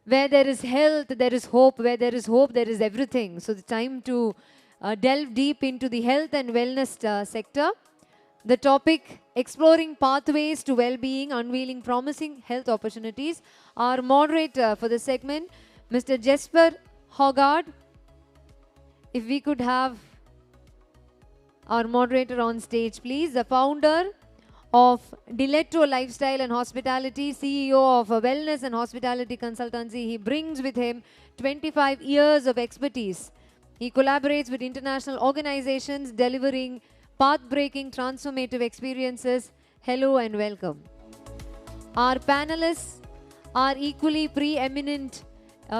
Where there is health, there is hope. Where there is hope, there is everything. So it's time to delve deep into the health and wellness sector. The topic, exploring pathways to well-being, unveiling promising health opportunities. Our moderator for the segment, Mr. Jesper Hougaard. If we could have our moderator on stage, please. The founder of Dieletto Lifestyle and Hospitality, CEO of a Wellness and Hospitality Consultancy. He brings with him 25 years of expertise. He collaborates with international organizations delivering path-breaking transformative experiences. Hello and welcome. Our panelists are equally preeminent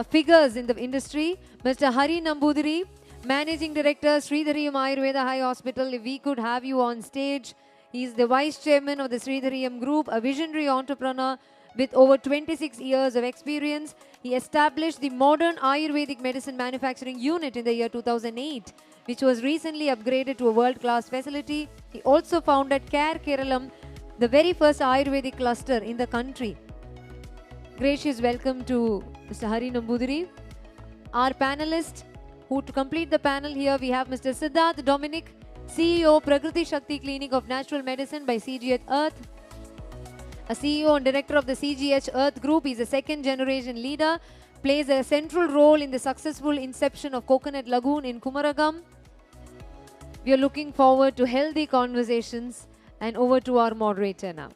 figures in the industry. Mr. Hari Namboothiri, Managing Director, Sreedhareeyam Ayurveda High Hospital. If we could have you on stage. He is the Vice Chairman of the Sreedhareeyam Group, a visionary entrepreneur with over 26 years of experience. He established the modern Ayurvedic medicine manufacturing unit in the year 2008, which was recently upgraded to a world-class facility. He also founded Care Keralam, the very first Ayurvedic cluster in the country. Gracious welcome to Mr. Hari Namboothiri. Our panelists, who to complete the panel here, we have Mr. Sidarth Dominic, CEO, Prakriti Shakti Clinic of Natural Medicine by CGH Earth. A CEO and Director of the CGH Earth Group. He's a second-generation leader, plays a central role in the successful inception of Coconut Lagoon in Kumaragam. We are looking forward to healthy conversations, and over to our moderator now.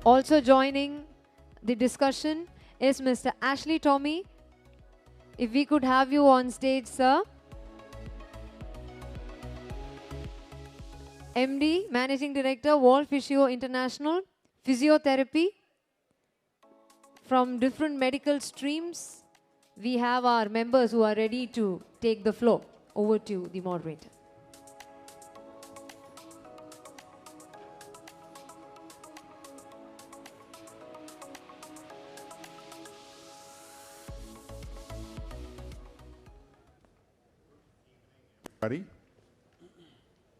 Also joining the discussion is Mr. Ashley Tomy. If we could have you on stage, sir. MD, Managing Director, Wohlphysio International, Physiotherapy. From different medical streams, we have our members who are ready to take the floor. Over to the moderator.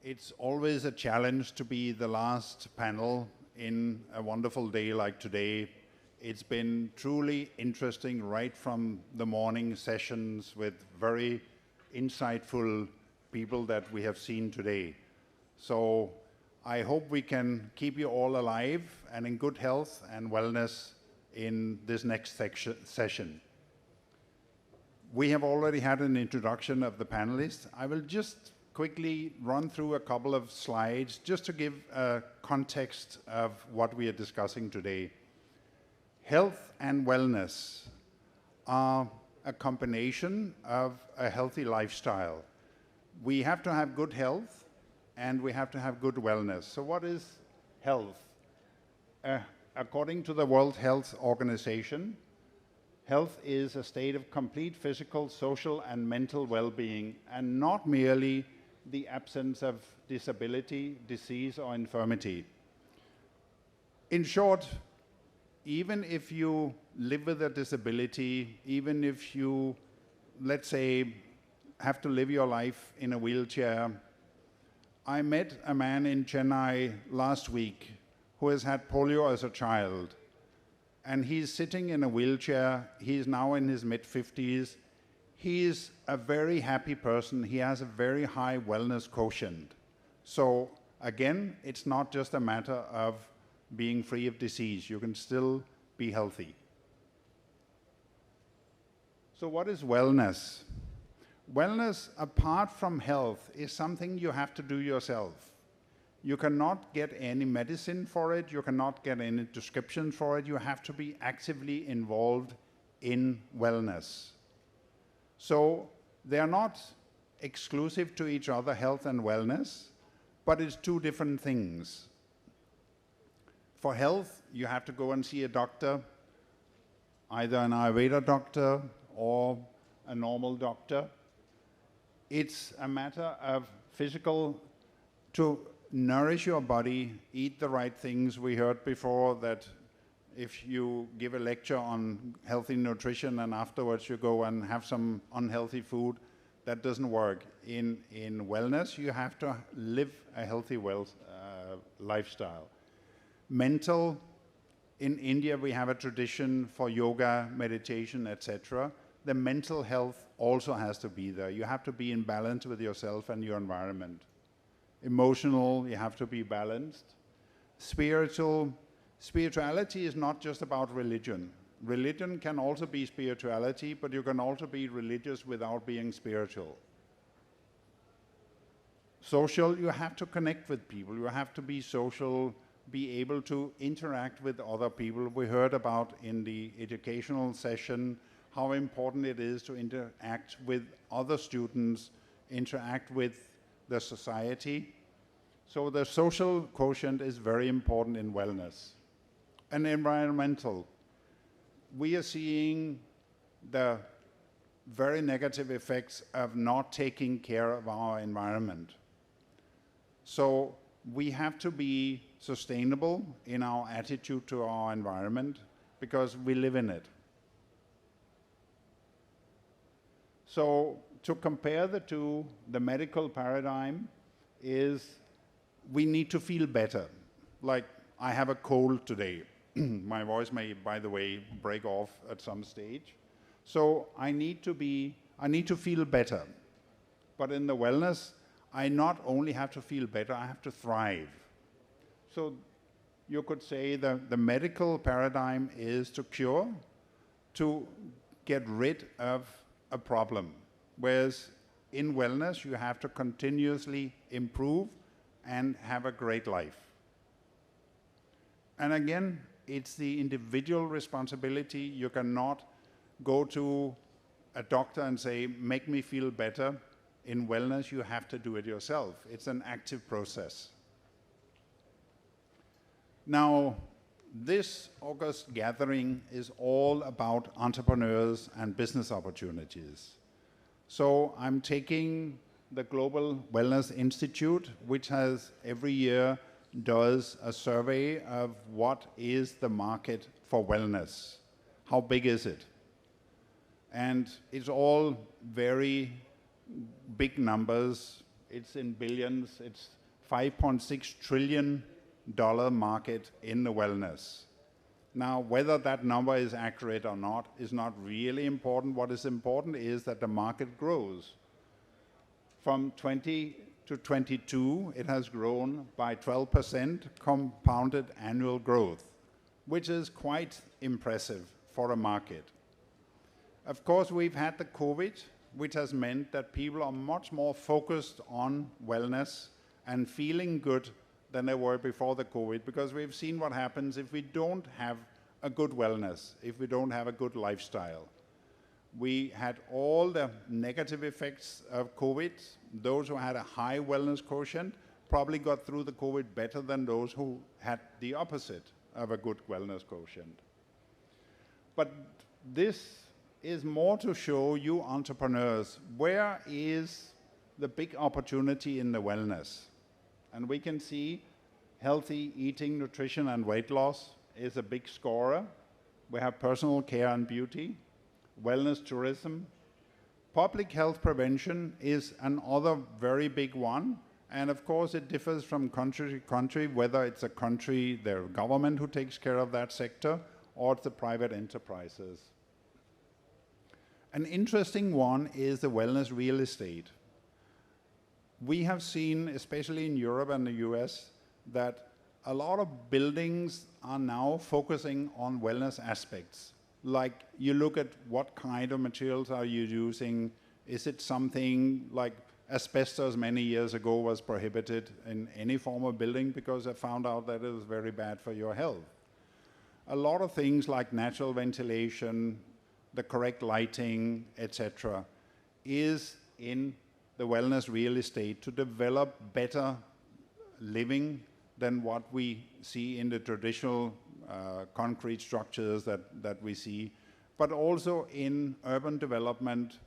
It's always a challenge to be the last panel in a wonderful day like today. It's been truly interesting right from the morning sessions with very insightful people that we have seen today. So I hope we can keep you all alive and in good health and wellness in this next session. We have already had an introduction of the panelists. I will just quickly run through a couple of slides just to give a context of what we are discussing today. Health and wellness are a combination of a healthy lifestyle. We have to have good health and we have to have good wellness. So what is health? According to the World Health Organization, health is a state of complete physical, social, and mental well-being, and not merely the absence of disability, disease, or infirmity. In short, even if you live with a disability, even if you, let's say, have to live your life in a wheelchair. I met a man in Chennai last week who has had polio as a child. And he's sitting in a wheelchair. He's now in his mid-50s. He's a very happy person. He has a very high wellness quotient. So again, it's not just a matter of being free of disease. You can still be healthy. So what is wellness? Wellness, apart from health, is something you have to do yourself. You cannot get any medicine for it. You cannot get any prescription for it. You have to be actively involved in wellness. So they are not exclusive to each other, health and wellness, but it's two different things. For health, you have to go and see a doctor, either an Ayurveda doctor or a normal doctor. It's a matter of physical, to nourish your body, eat the right things. We heard before that if you give a lecture on healthy nutrition and afterwards you go and have some unhealthy food, that doesn't work. In wellness, you have to live a healthy lifestyle. Mental, in India we have a tradition for yoga, meditation, etc. The mental health also has to be there. You have to be in balance with yourself and your environment. Emotional, you have to be balanced. Spirituality is not just about religion. Religion can also be spirituality, but you can also be religious without being spiritual. Social, you have to connect with people. You have to be social, be able to interact with other people. We heard about in the educational session how important it is to interact with other students, interact with the society. So the social quotient is very important in wellness. And environmental. We are seeing the very negative effects of not taking care of our environment. So we have to be sustainable in our attitude to our environment because we live in it. So to compare the two, the medical paradigm is we need to feel better. Like I have a cold today. My voice may, by the way, break off at some stage. So I need to feel better. But in the wellness, I not only have to feel better, I have to thrive. So you could say the medical paradigm is to cure, to get rid of a problem. Whereas in wellness, you have to continuously improve and have a great life. And again, it's the individual responsibility. You cannot go to a doctor and say, make me feel better. In wellness, you have to do it yourself. It's an active process. Now, this August gathering is all about entrepreneurs and business opportunities. So I'm taking the Global Wellness Institute, which has every year does a survey of what is the market for wellness. How big is it? And it's all very big numbers. It's in billions. It's $5.6 trillion market in the wellness. Now, whether that number is accurate or not is not really important. What is important is that the market grows. From 20 to 22, it has grown by 12% compounded annual growth, which is quite impressive for a market. Of course, we've had the COVID, which has meant that people are much more focused on wellness and feeling good than they were before the COVID, because we've seen what happens if we don't have a good wellness, if we don't have a good lifestyle. We had all the negative effects of COVID. Those who had a high wellness quotient probably got through the COVID better than those who had the opposite of a good wellness quotient. But this is more to show you entrepreneurs, where is the big opportunity in the wellness? And we can see healthy eating, nutrition, and weight loss is a big scorer. We have personal care and beauty, wellness tourism. Public health prevention is another very big one. And of course, it differs from country to country, whether it's a country, their government who takes care of that sector, or it's the private enterprises. An interesting one is the wellness real estate. We have seen, especially in Europe and the US, that a lot of buildings are now focusing on wellness aspects. Like you look at what kind of materials are you using. Is it something like asbestos many years ago was prohibited in any form of building because they found out that it was very bad for your health. A lot of things like natural ventilation, the correct lighting, etc., is in the wellness real estate to develop better living than what we see in the traditional concrete structures that we see, but also in urban development.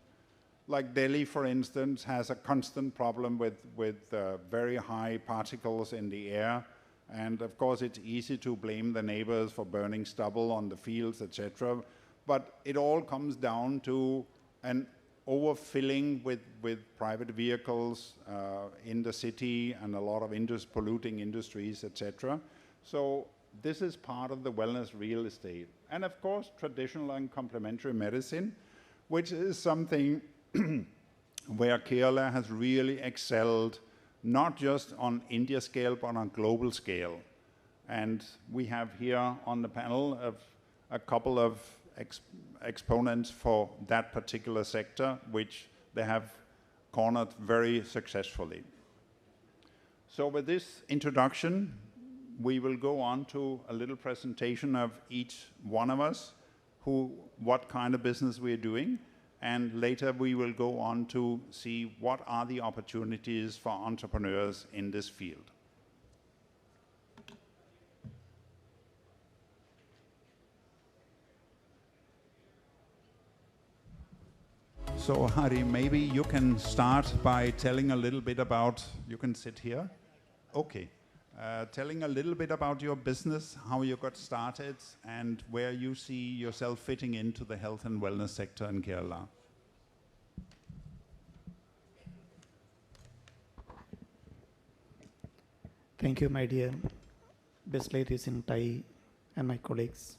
Like Delhi, for instance, has a constant problem with very high particles in the air. And of course, it's easy to blame the neighbors for burning stubble on the fields, etc. But it all comes down to an overfilling with private vehicles in the city and a lot of polluting industries, etc. So this is part of the wellness real estate. And of course, traditional and complementary medicine, which is something where Kerala has really excelled, not just on India scale, but on global scale. And we have here on the panel a couple of exponents for that particular sector, which they have cornered very successfully. So with this introduction, we will go on to a little presentation of each one of us, what kind of business we're doing, and later we will go on to see what are the opportunities for entrepreneurs in this field. So Hari, maybe you can start by telling a little bit about, you can sit here. Okay. Telling a little bit about your business, how you got started, and where you see yourself fitting into the health and wellness sector in Kerala. Thank you, my dear best ladies in TiE and my colleagues.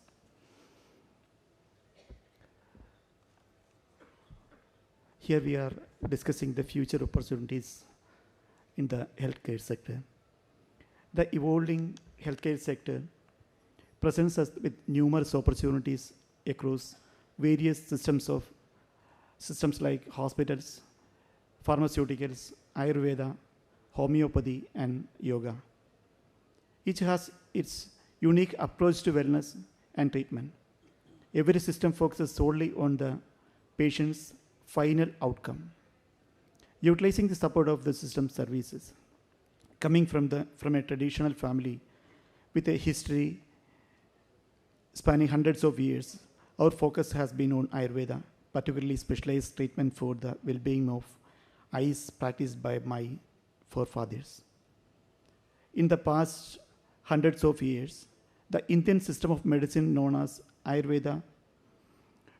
Here we are discussing the future opportunities in the healthcare sector. The evolving healthcare sector presents us with numerous opportunities across various systems like hospitals, pharmaceuticals, Ayurveda, homeopathy, and yoga. Each has its unique approach to wellness and treatment. Every system focuses solely on the patient's final outcome, utilizing the support of the system services. Coming from a traditional family with a history spanning hundreds of years, our focus has been on Ayurveda, particularly specialized treatment for the well-being of eyes practiced by my forefathers. In the past hundreds of years, the Indian system of medicine known as Ayurveda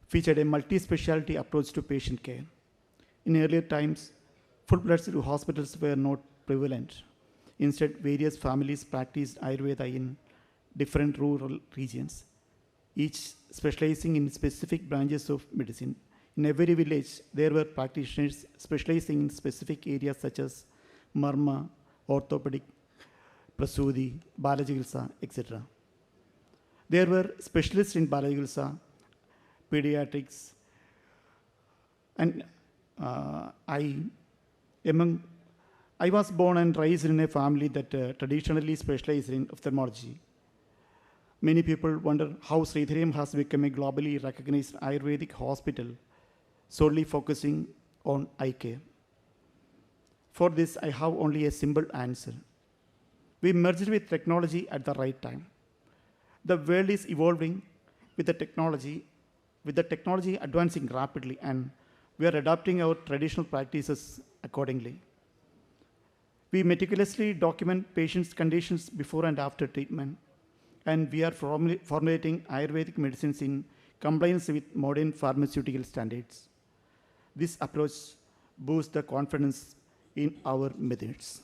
featured a multi-specialty approach to patient care. In earlier times, full-fledged hospitals were not prevalent. Instead, various families practiced Ayurveda in different rural regions, each specializing in specific branches of medicine. In every village, there were practitioners specializing in specific areas such as Marma, orthopedic, Prasudi, Balachikitsa, etc. There were specialists in Balachikitsa, pediatrics, and I was born and raised in a family that traditionally specialized in ophthalmology. Many people wonder how Sreedhareeyam has become a globally recognized Ayurvedic hospital solely focusing on eye care. For this, I have only a simple answer. We merged with technology at the right time. The world is evolving with the technology advancing rapidly, and we are adapting our traditional practices accordingly. We meticulously document patients' conditions before and after treatment, and we are formulating Ayurvedic medicines in compliance with modern pharmaceutical standards. This approach boosts the confidence in our methods.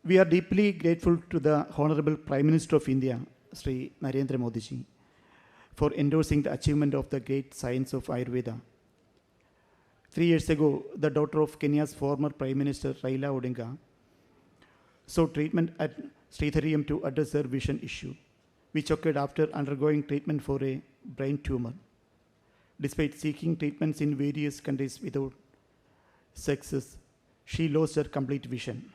We are deeply grateful to the Honorable Prime Minister of India, Sri Narendra Modi ji, for endorsing the achievement of the great science of Ayurveda. 3 years ago, the daughter of Kenya's former Prime Minister Raila Odinga sought treatment at Sreedhareeyam to address her vision issue, which occurred after undergoing treatment for a brain tumor. Despite seeking treatments in various countries without success, she lost her complete vision.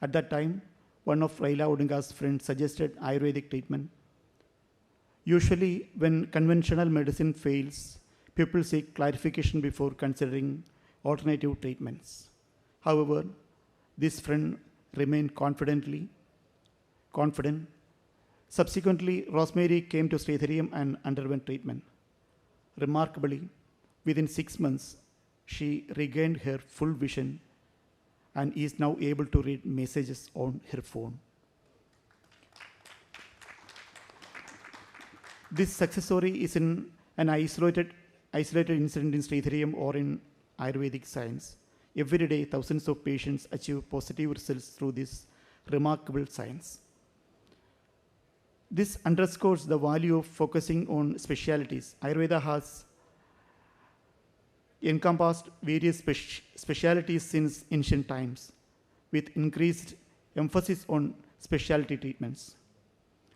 At that time, one of Raila Odinga's friends suggested Ayurvedic treatment. Usually, when conventional medicine fails, people seek clarification before considering alternative treatments. However, this friend remained confident. Subsequently, Rosemary came to Sreedhareeyam and underwent treatment. Remarkably, within 6 months, she regained her full vision and is now able to read messages on her phone. This success story is in an isolated isolated incident in Sreedhareeyam or in Ayurvedic science. Every day, thousands of patients achieve positive results through this remarkable science. This underscores the value of focusing on specialties. Ayurveda has encompassed various specialties since ancient times, with increased emphasis on specialty treatments.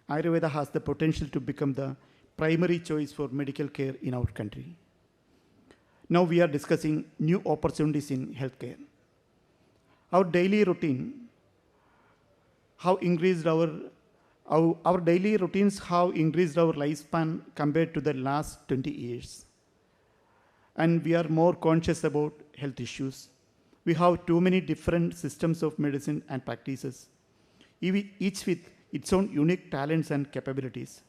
Ayurveda has the potential to become the primary choice for medical care in our country. Now we are discussing new opportunities in healthcare. Our daily routine, our daily routines have increased our lifespan compared to the last 20 years. And we are more conscious about health issues. We have too many different systems of medicine and practices, each with its own unique talents and capabilities.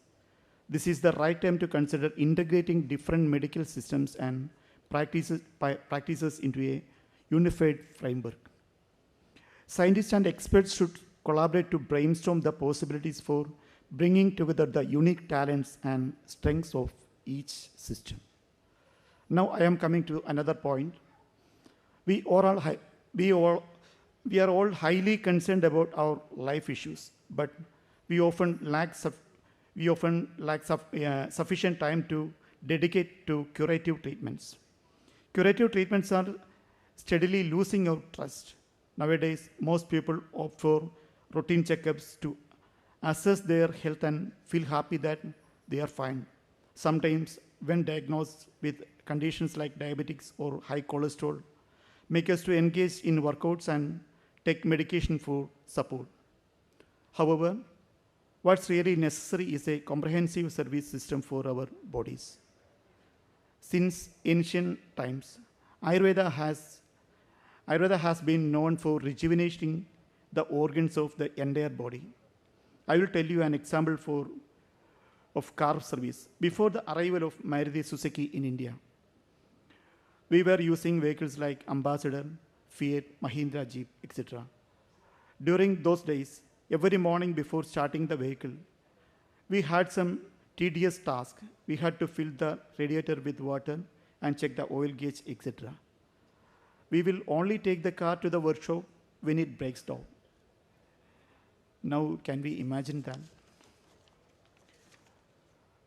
This is the right time to consider integrating different medical systems and practices into a unified framework. Scientists and experts should collaborate to brainstorm the possibilities for bringing together the unique talents and strengths of each system. Now I am coming to another point. We are all highly concerned about our life issues, but we often lack sufficient time to dedicate to curative treatments. Curative treatments are steadily losing our trust. Nowadays, most people opt for routine checkups to assess their health and feel happy that they are fine. Sometimes, when diagnosed with conditions like diabetics or high cholesterol, make us to engage in workouts and take medication for support. However, what's really necessary is a comprehensive service system for our bodies. Since ancient times, Ayurveda has been known for rejuvenating the organs of the entire body. I will tell you an example of car service. Before the arrival of Maruti Suzuki in India, we were using vehicles like Ambassador, Fiat, Mahindra, Jeep, etc. During those days, every morning before starting the vehicle, we had some tedious task. We had to fill the radiator with water and check the oil gauge, etc. We will only take the car to the workshop when it breaks down. Now, can we imagine that?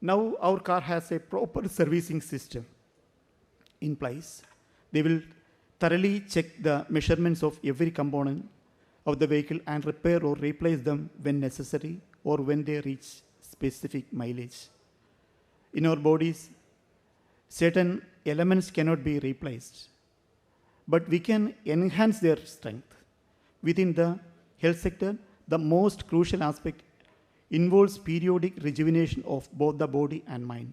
Now, our car has a proper servicing system in place. They will thoroughly check the measurements of every component of the vehicle and repair or replace them when necessary or when they reach specific mileage. In our bodies, certain elements cannot be replaced, but we can enhance their strength. Within the health sector, the most crucial aspect involves periodic rejuvenation of both the body and mind.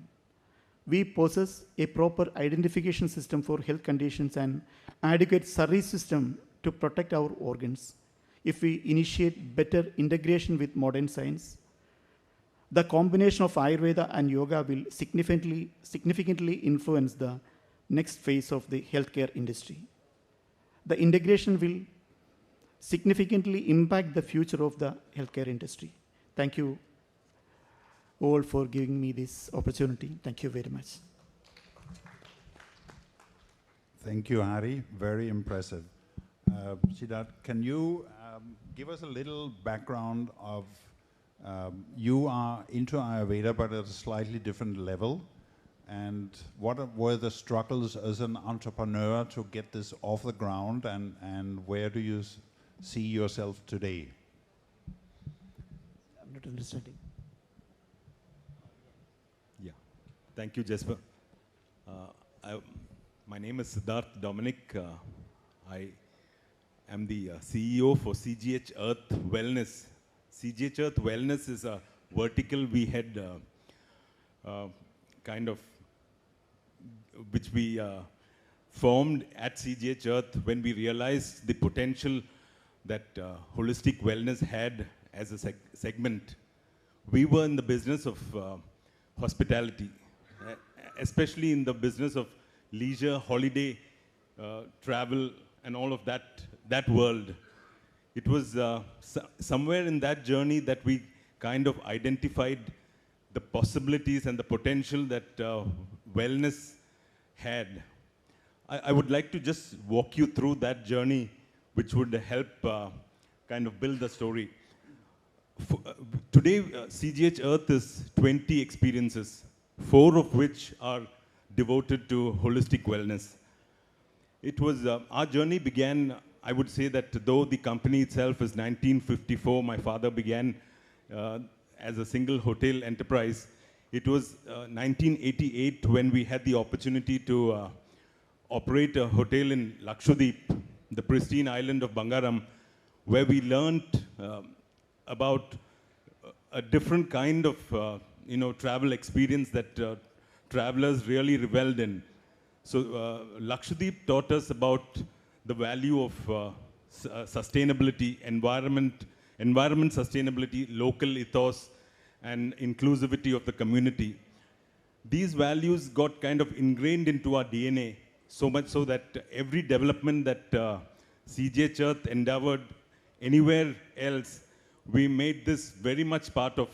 We possess a proper identification system for health conditions and adequate service system to protect our organs. If we initiate better integration with modern science, the combination of Ayurveda and yoga will significantly influence the next phase of the healthcare industry. The integration will significantly impact the future of the healthcare industry. Thank you all for giving me this opportunity. Thank you very much. Thank you, Hari. Very impressive. Sidarth, can you give us a little background of you are into Ayurveda, but at a slightly different level. And what were the struggles as an entrepreneur to get this off the ground, and where do you see yourself today? I'm not understanding. Yeah, thank you, Jesper. My name is Sidarth Dominic. I am the CEO for CGH Earth Wellness. CGH Earth Wellness is a vertical we had which we formed at CGH Earth when we realized the potential that holistic wellness had as a segment. We were in the business of hospitality, especially in the business of leisure, holiday, travel, and all of that world. It was somewhere in that journey that we kind of identified the possibilities and the potential that wellness had. I would like to just walk you through that journey, which would help kind of build the story. Today, CGH Earth is 20 experiences, 4 of which are devoted to holistic wellness. It was, our journey began, I would say that though the company itself is 1954, my father began as a single hotel enterprise. It was 1988 when we had the opportunity to operate a hotel in Lakshadweep, the pristine island of Bangaram, where we learned about a different kind of travel experience that travelers really reveled in. So Lakshadweep taught us about the value of sustainability, environment sustainability, local ethos, and inclusivity of the community. These values got kind of ingrained into our DNA, so much so that every development that CGH Earth endeavored anywhere else, we made this very much part of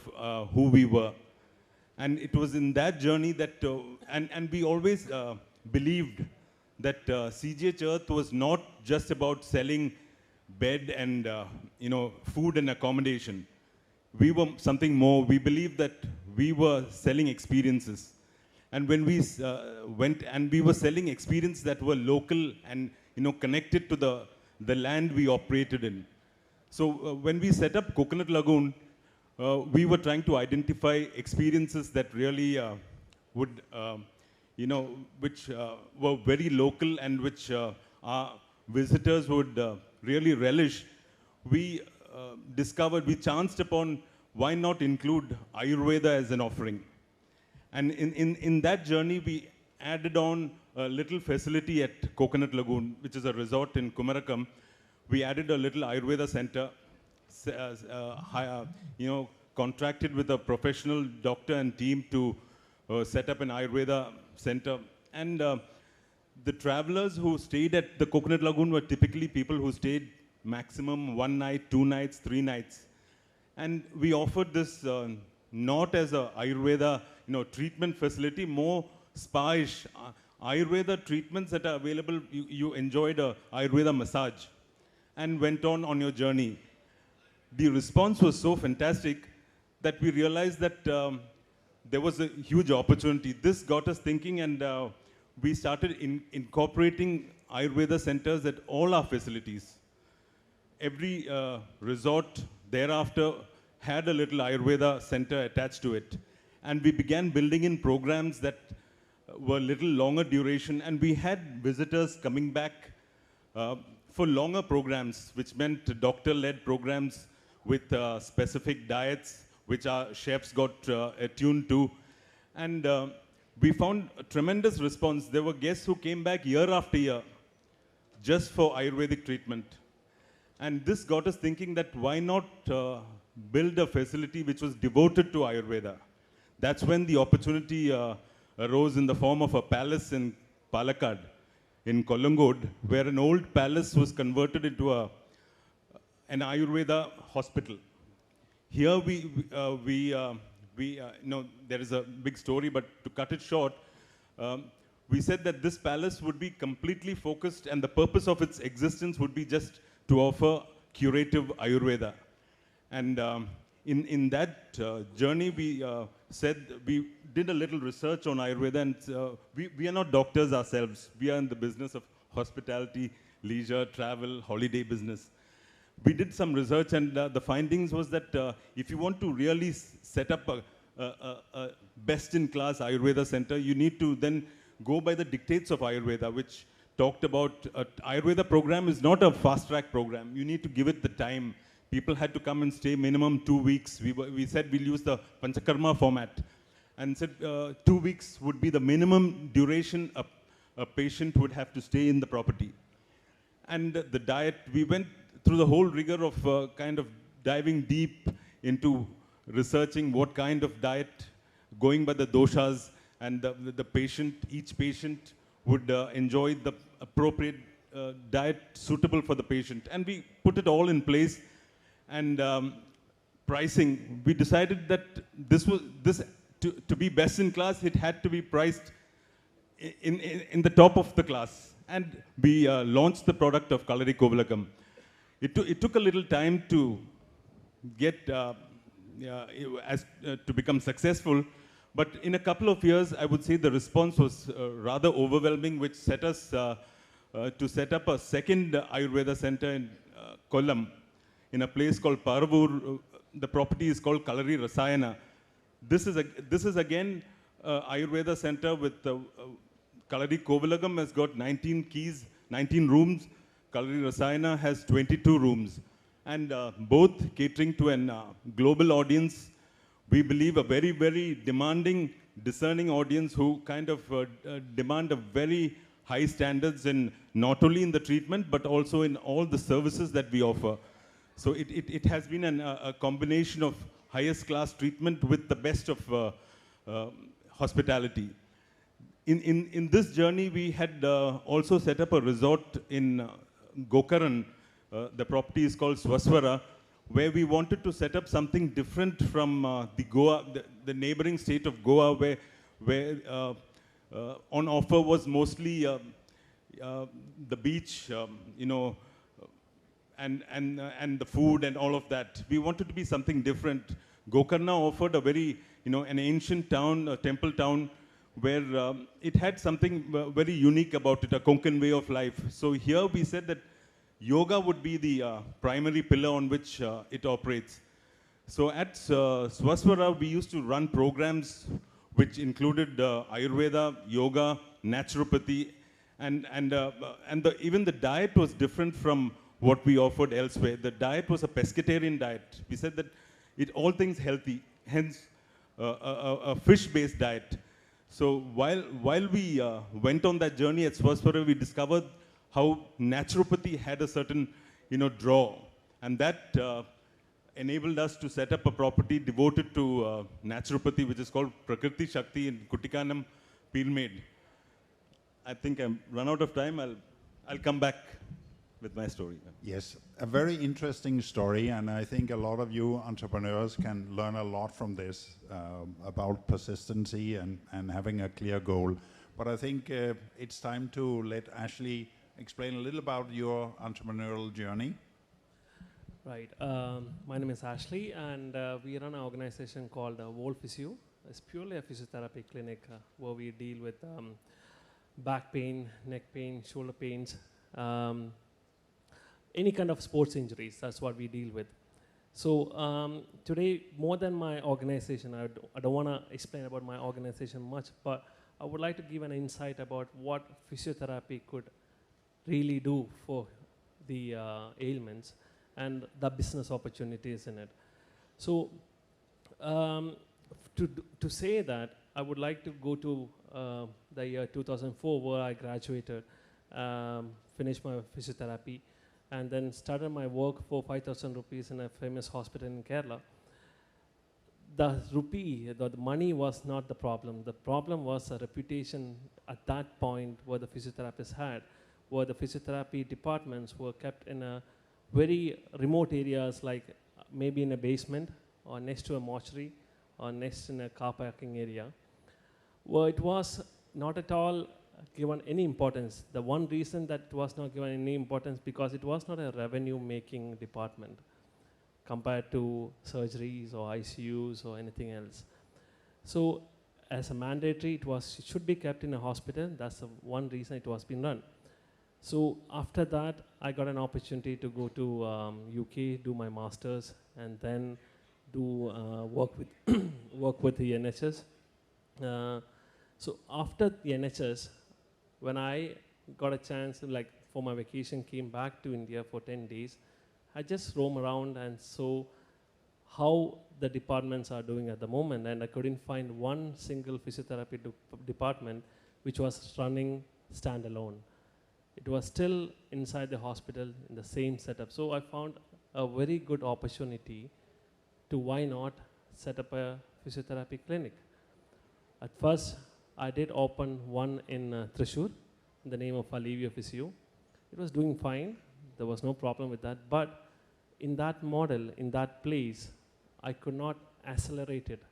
who we were. And it was in that journey that, and we always believed that CGH Earth was not just about selling bed and food and accommodation. We were something more. We believed that we were selling experiences. And when we went and we were selling experiences that were local and connected to the land we operated in. So when we set up Coconut Lagoon, we were trying to identify experiences that really would, which were very local and which our visitors would really relish. We chanced upon why not include Ayurveda as an offering. And in that journey, we added on a little facility at Coconut Lagoon, which is a resort in Kumarakam. We added a little Ayurveda center, contracted with a professional doctor and team to set up an Ayurveda center. And the travelers who stayed at the Coconut Lagoon were typically people who stayed maximum 1 night, 2 nights, 3 nights. And we offered this not as a Ayurveda treatment facility, more spa-ish. Ayurveda treatments that are available, you enjoyed a Ayurveda massage and went on your journey. The response was so fantastic that we realized that there was a huge opportunity. This got us thinking, and we started incorporating Ayurveda centers at all our facilities. Every resort thereafter had a little Ayurveda center attached to it. And we began building in programs that were little longer duration, and we had visitors coming back for longer programs, which meant doctor-led programs with specific diets, which our chefs got attuned to. And we found a tremendous response. There were guests who came back year after year just for Ayurvedic treatment. And this got us thinking that why not build a facility which was devoted to Ayurveda. That's when the opportunity arose in the form of a palace in Palakkad, in Kolangod, where an old palace was converted into an Ayurveda hospital. Here there is a big story, but to cut it short, we said that this palace would be completely focused, and the purpose of its existence would be just to offer curative Ayurveda. And in that journey, we said we did a little research on Ayurveda, and we are not doctors ourselves. We are in the business of hospitality, leisure, travel, holiday business. We did some research, and the findings was that if you want to really set up a best-in-class Ayurveda center, you need to then go by the dictates of Ayurveda, which talked about Ayurveda program is not a fast-track program. You need to give it the time. People had to come and stay minimum 2 weeks. We said we'll use the Panchakarma format, and said 2 weeks would be the minimum duration a patient would have to stay in the property. And the diet, we went through the whole rigor of kind of diving deep into researching what kind of diet, going by the doshas, and the patient, each patient would enjoy the appropriate diet suitable for the patient. And we put it all in place. And pricing, we decided that to be best in class, it had to be priced in the top of the class. And we launched the product of Kalari Kovalakam. It took a little time to get to become successful, but in a couple of years, I would say the response was rather overwhelming, which set us to set up a second Ayurveda center in Kollam, in a place called Paravur. The property is called Kalari Rasayana. This is again Ayurveda center with Kalari Kovalagam has got 19 keys, 19 rooms. Kalari Rasayana has 22 rooms. And both catering to a global audience. We believe a very, very demanding, discerning audience who kind of demand a very high standards in not only in the treatment, but also in all the services that we offer. So it has been a combination of highest class treatment with the best of hospitality. In this journey, we had also set up a resort in Gokaran. The property is called Swaswara, where we wanted to set up something different from the Goa, the neighboring state of Goa, where on offer was mostly the beach, and the food and all of that. We wanted to be something different. Gokarna offered a very, an ancient town, a temple town, where it had something very unique about it, a Konkan way of life. So here we said that yoga would be the primary pillar on which it operates. So at Swaswara, we used to run programs which included Ayurveda, yoga, naturopathy, and even the diet was different from what we offered elsewhere. The diet was a pescatarian diet. We said that all things healthy, hence a fish-based diet. So while we went on that journey at Swaswara, we discovered how naturopathy had a certain, draw, and that enabled us to set up a property devoted to naturopathy, which is called Prakriti Shakti in Kutikanam, Peelmade. I think I'm run out of time. I'll come back with my story. Yes, a very interesting story, and I think a lot of you entrepreneurs can learn a lot from this about persistency and having a clear goal. But I think it's time to let Ashley explain a little about your entrepreneurial journey. Right. My name is Ashley, and we run an organization called Wohlphysio. It's purely a physiotherapy clinic where we deal with back pain, neck pain, shoulder pains, any kind of sports injuries. That's what we deal with. So today, more than my organization, I don't want to explain about my organization much, but I would like to give an insight about what physiotherapy could really do for the ailments and the business opportunities in it. So to say that, I would like to go to the year 2004 where I graduated, finished my physiotherapy, and then started my work for 5,000 rupees in a famous hospital in Kerala. The rupee, the money was not the problem. The problem was a reputation at that point where the physiotherapists had, where the physiotherapy departments were kept in a very remote areas, like maybe in a basement or next to a mortuary or next in a car parking area, where it was not at all given any importance. The one reason that it was not given any importance because it was not a revenue making department compared to surgeries or ICUs or anything else. So as a mandatory, it should be kept in a hospital. That's the one reason it was being run. So after that, I got an opportunity to go to UK, do my masters, and then do work with the NHS. So after the NHS, when I got a chance to, like, for my vacation, came back to India for 10 days, I just roam around and saw how the departments are doing at the moment, and I couldn't find one single physiotherapy department which was running standalone. It was still inside the hospital in the same setup. So I found a very good opportunity to why not set up a physiotherapy clinic. At first, I did open one in Thrissur in the name of Alivio Physio. It was doing fine. There was no problem with that. But in that model, in that place, I could not accelerate it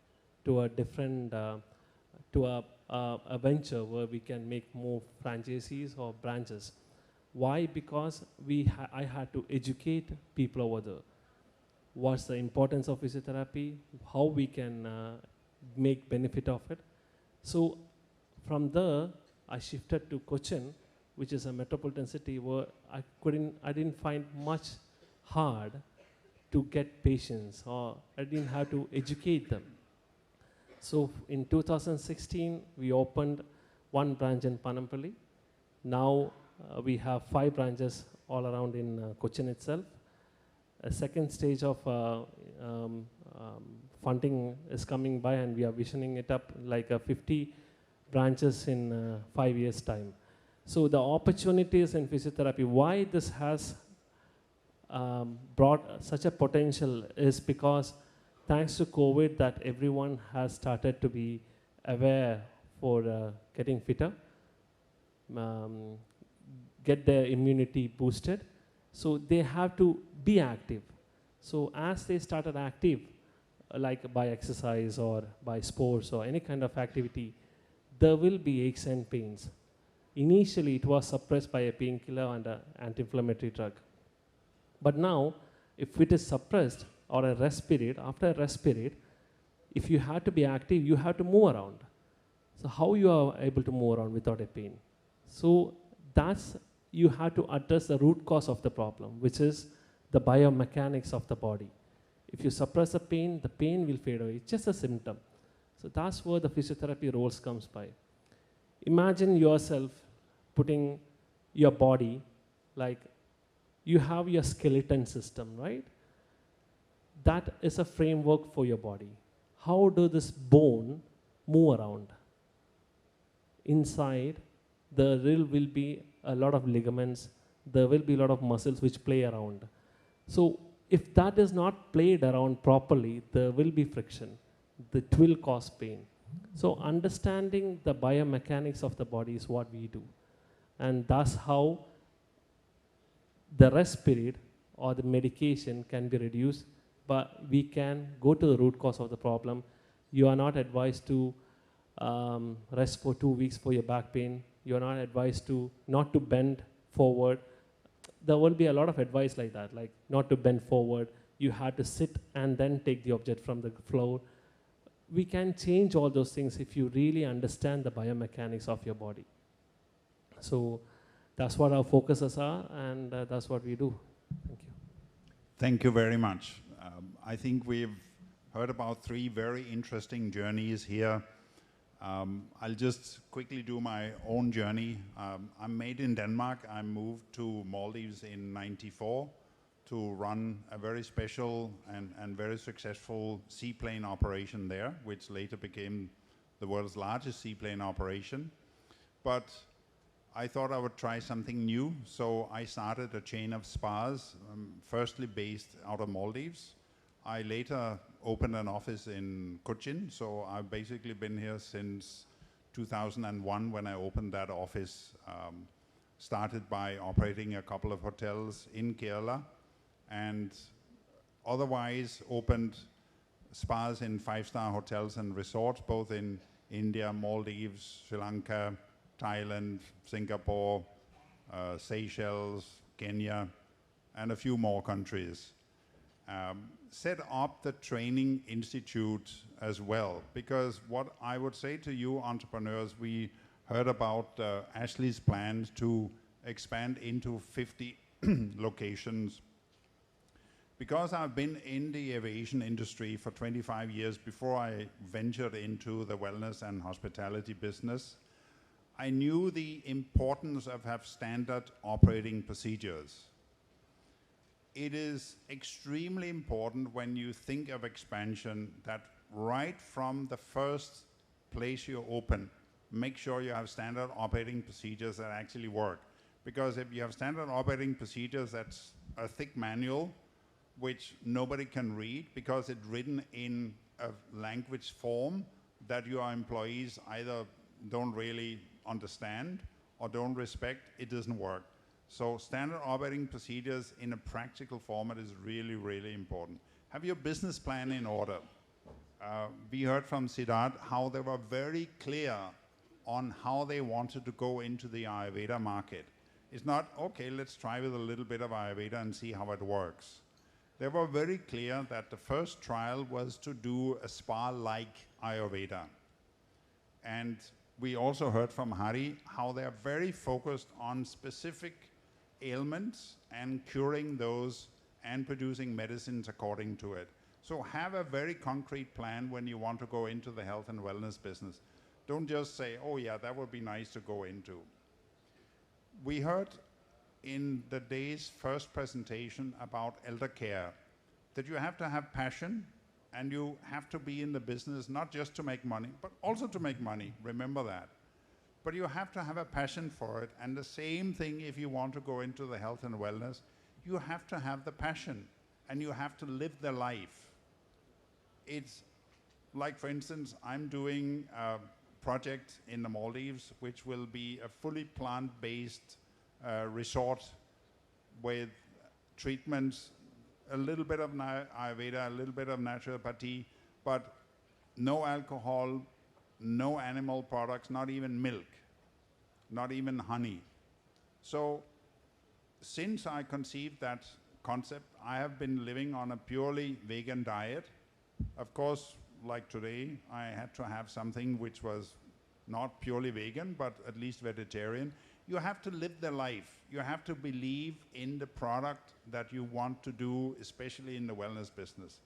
to a different, to a a venture where we can make more franchisees or branches. Why? Because I had to educate people over there. What's the importance of physiotherapy? How we can make benefit of it. So from there, I shifted to Cochin, which is a metropolitan city where I didn't find much hard to get patients, or I didn't have to educate them. So in 2016, we opened one branch in Panampally. Now we have 5 branches all around in Cochin itself. A second stage of funding is coming by, and we are visioning it up like 50 branches in 5 years' time. So the opportunities in physiotherapy, why this has brought such a potential is because thanks to COVID that everyone has started to be aware for getting fitter, get their immunity boosted. So they have to be active. So as they started active, like by exercise or by sports or any kind of activity, there will be aches and pains. Initially, it was suppressed by a painkiller and an anti-inflammatory drug. But now, if it is suppressed or a rest period, after a rest period, if you have to be active, you have to move around. So how you are able to move around without a pain? So that's, you have to address the root cause of the problem, which is the biomechanics of the body. If you suppress the pain will fade away. It's just a symptom. So that's where the physiotherapy roles comes by. Imagine yourself putting your body, like you have your skeleton system, right? That is a framework for your body. How does this bone move around? Inside, there will be a lot of ligaments, there will be a lot of muscles which play around. So if that is not played around properly, there will be friction. It will cause pain. So understanding the biomechanics of the body is what we do. And that's how the rest period or the medication can be reduced, but we can go to the root cause of the problem. You are not advised to rest for 2 weeks for your back pain. You are not advised to not to bend forward. There will be a lot of advice like that, like not to bend forward. You have to sit and then take the object from the floor. We can change all those things if you really understand the biomechanics of your body. So that's what our focuses are, and that's what we do. Thank you. Thank you very much. I think we've heard about 3 very interesting journeys here. I'll just quickly do my own journey. I'm made in Denmark. I moved to Maldives in '94 to run a very special and very successful seaplane operation there, which later became the world's largest seaplane operation. But I thought I would try something new, so I started a chain of spas, firstly based out of Maldives. I later opened an office in Cochin, so I've basically been here since 2001 when I opened that office. Started by operating a couple of hotels in Kerala, and otherwise opened spas in 5-star hotels and resorts, both in India, Maldives, Sri Lanka, Thailand, Singapore, Seychelles, Kenya, and a few more countries. Set up the training institute as well, because what I would say to you entrepreneurs, we heard about Ashley's plans to expand into 50 locations. Because I've been in the aviation industry for 25 years before I ventured into the wellness and hospitality business, I knew the importance of have standard operating procedures. It is extremely important when you think of expansion that right from the first place you open, make sure you have standard operating procedures that actually work. Because if you have standard operating procedures that's a thick manual, which nobody can read because it's written in a language form that your employees either don't really understand or don't respect, it doesn't work. So standard operating procedures in a practical format is really, really important. Have your business plan in order. We heard from Sidarth how they were very clear on how they wanted to go into the Ayurveda market. It's not, okay, let's try with a little bit of Ayurveda and see how it works. They were very clear that the first trial was to do a spa-like Ayurveda. And we also heard from Hari how they're very focused on specific ailments and curing those and producing medicines according to it. So have a very concrete plan when you want to go into the health and wellness business. Don't just say, oh yeah, that would be nice to go into. We heard in the day's first presentation about elder care that you have to have passion and you have to be in the business not just to make money, but also to make money. Remember that. But you have to have a passion for it. And the same thing if you want to go into the health and wellness, you have to have the passion and you have to live the life. It's like, for instance, I'm doing a project in the Maldives, which will be a fully plant-based resort with treatments, a little bit of Ayurveda, a little bit of naturopathy, but no alcohol, no animal products, not even milk, not even honey. So since I conceived that concept, I have been living on a purely vegan diet. Of course, like today, I had to have something which was not purely vegan, but at least vegetarian. You have to live the life. You have to believe in the product that you want to do, especially in the wellness business.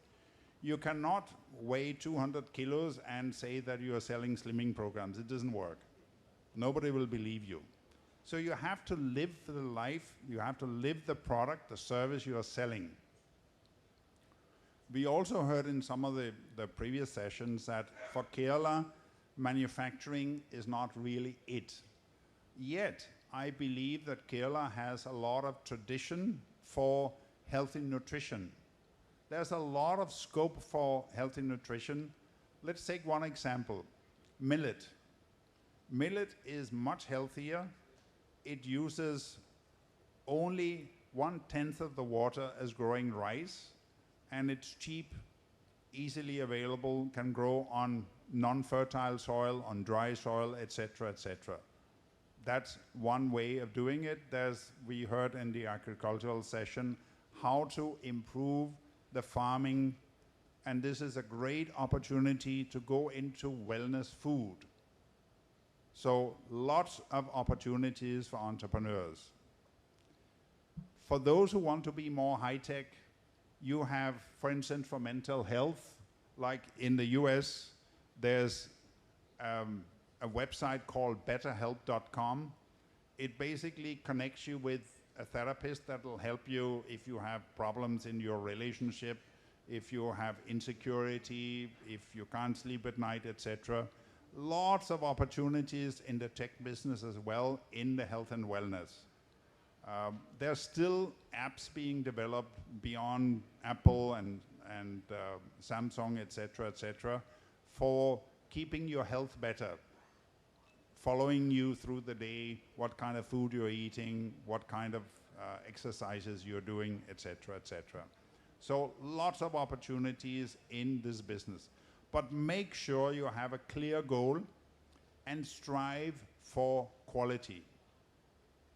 You cannot weigh 200 kilos and say that you are selling slimming programs. It doesn't work. Nobody will believe you. So you have to live the life. You have to live the product, the service you are selling. We also heard in some of the previous sessions that for Kerala, manufacturing is not really it. Yet, I believe that Kerala has a lot of tradition for healthy nutrition. There's a lot of scope for healthy nutrition. Let's take one example, millet. Millet is much healthier. It uses only 1/10 of the water as growing rice, and it's cheap, easily available, can grow on non-fertile soil, on dry soil, etc., etc. That's one way of doing it. We heard in the agricultural session how to improve the farming, and this is a great opportunity to go into wellness food. So lots of opportunities for entrepreneurs. For those who want to be more high-tech, you have, for instance, for mental health, like in the US, there's a website called betterhelp.com. It basically connects you with a therapist that will help you if you have problems in your relationship, if you have insecurity, if you can't sleep at night, etc. Lots of opportunities in the tech business as well in the health and wellness. There's still apps being developed beyond Apple and Samsung, etc., for keeping your health better, following you through the day, what kind of food you're eating, what kind of exercises you're doing, etc., etc. So lots of opportunities in this business. But make sure you have a clear goal and strive for quality.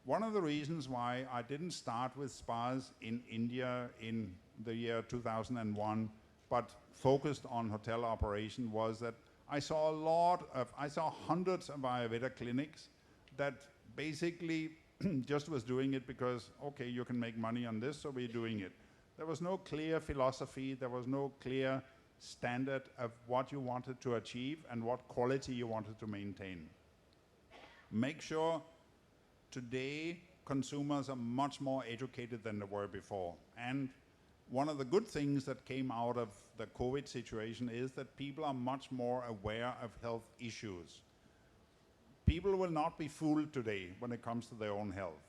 One of the reasons why I didn't start with spas in India in the year 2001, but focused on hotel operation, was that I saw hundreds of Ayurveda clinics that basically just was doing it because, okay, you can make money on this, so we're doing it. There was no clear philosophy, there was no clear standard of what you wanted to achieve and what quality you wanted to maintain. Make sure today consumers are much more educated than they were before. And one of the good things that came out of the COVID situation is that people are much more aware of health issues. People will not be fooled today when it comes to their own health.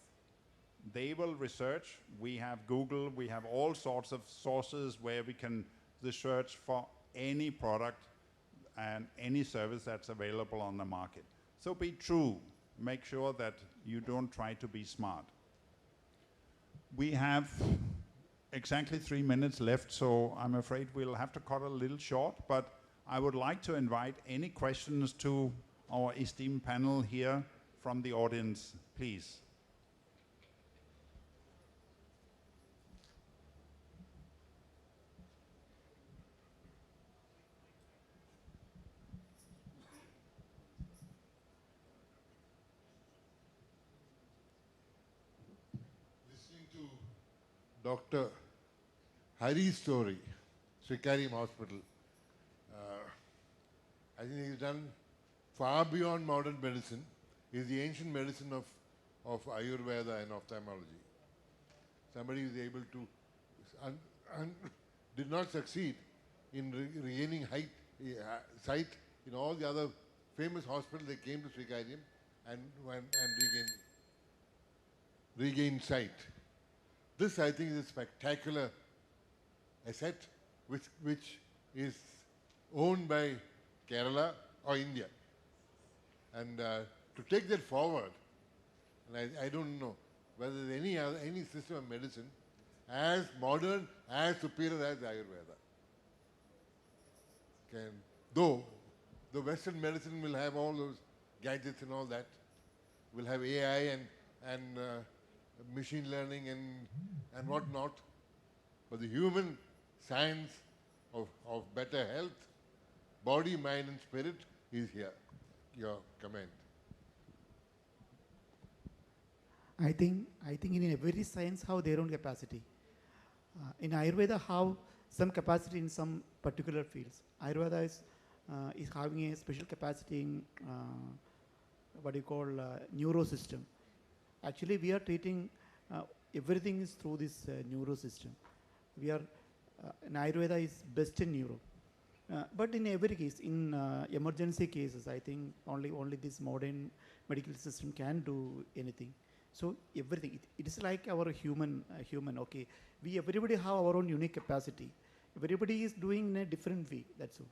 They will research. We have Google, we have all sorts of sources where we can research for any product and any service that's available on the market. So be true. Make sure that you don't try to be smart. We have exactly 3 minutes left, so I'm afraid we'll have to cut a little short, but I would like to invite any questions to our esteemed panel here from the audience, please. Listening to Dr. Hari's story, Sreedhareeyam Hospital, I think he's done far beyond modern medicine. He's the ancient medicine of Ayurveda and ophthalmology. Somebody is able to, did not succeed in regaining sight in all the other famous hospitals. They came to Sreedhareeyam and regained sight. This, I think, is a spectacular asset which is owned by Kerala or India. And to take that forward, and I don't know whether there's any system of medicine as modern, as superior as Ayurveda. Though the Western medicine will have all those gadgets and all that, will have AI and machine learning and whatnot, but the human science of better health, body, mind and spirit is here. Your comment. I think in every science have their own capacity. In Ayurveda have some capacity in some particular fields. Ayurveda is having a special capacity in what you call neuro system. Actually, we are treating everything is through this neuro system. We are in Ayurveda is best in neuro. But in every case, in emergency cases, I think only this modern medical system can do anything. So everything, it is like our human, okay. Everybody have our own unique capacity. Everybody is doing in a different way, that's all.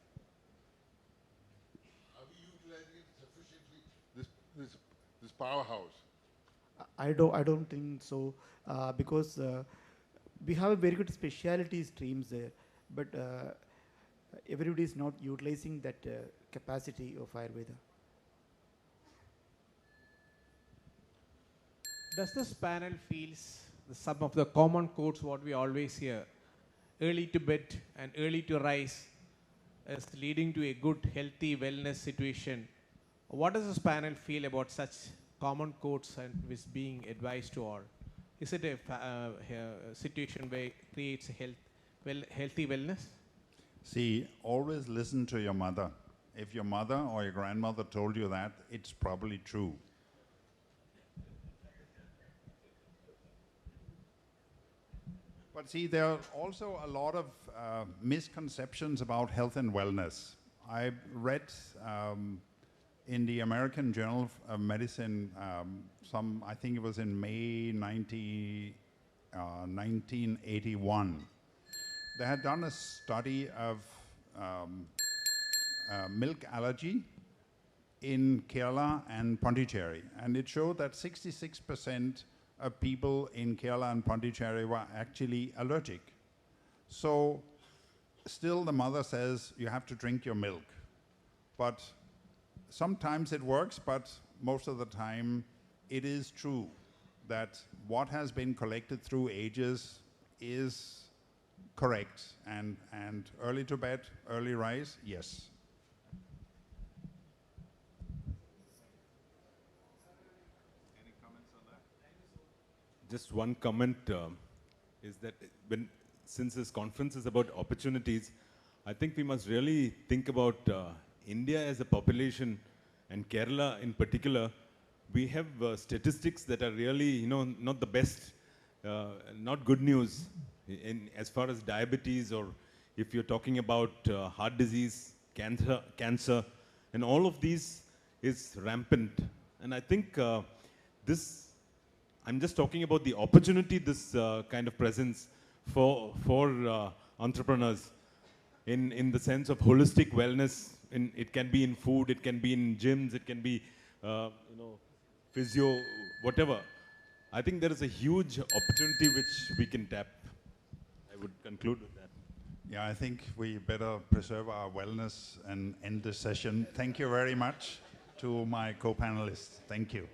Are we utilizing sufficiently this powerhouse? I don't think so, because we have a very good specialty streams there, but everybody is not utilizing that capacity of Ayurveda. Does this panel feels some of the common quotes what we always hear, early to bed and early to rise is leading to a good healthy wellness situation? What does this panel feel about such common quotes and is being advised to all? Is it a situation where it creates a healthy wellness? See, always listen to your mother. If your mother or your grandmother told you that, it's probably true. But see, there are also a lot of misconceptions about health and wellness. I read in the American Journal of Medicine, I think it was in May 1981. They had done a study of milk allergy in Kerala and Pondicherry, and it showed that 66% of people in Kerala and Pondicherry were actually allergic. So still the mother says you have to drink your milk. But sometimes it works, but most of the time it is true that what has been collected through ages is correct. And early to bed, early rise, yes. Just one comment is that since this conference is about opportunities, I think we must really think about India as a population and Kerala in particular. We have statistics that are really, not the best, not good news as far as diabetes, or if you're talking about heart disease, cancer, and all of these is rampant. And I think I'm just talking about the opportunity this kind of presents for entrepreneurs in the sense of holistic wellness. It can be in food, it can be in gyms, it can be physio, whatever. I think there is a huge opportunity which we can tap. I would conclude with that. Yeah, I think we better preserve our wellness and end this session. Thank you very much. to my co-panelists. Thank you.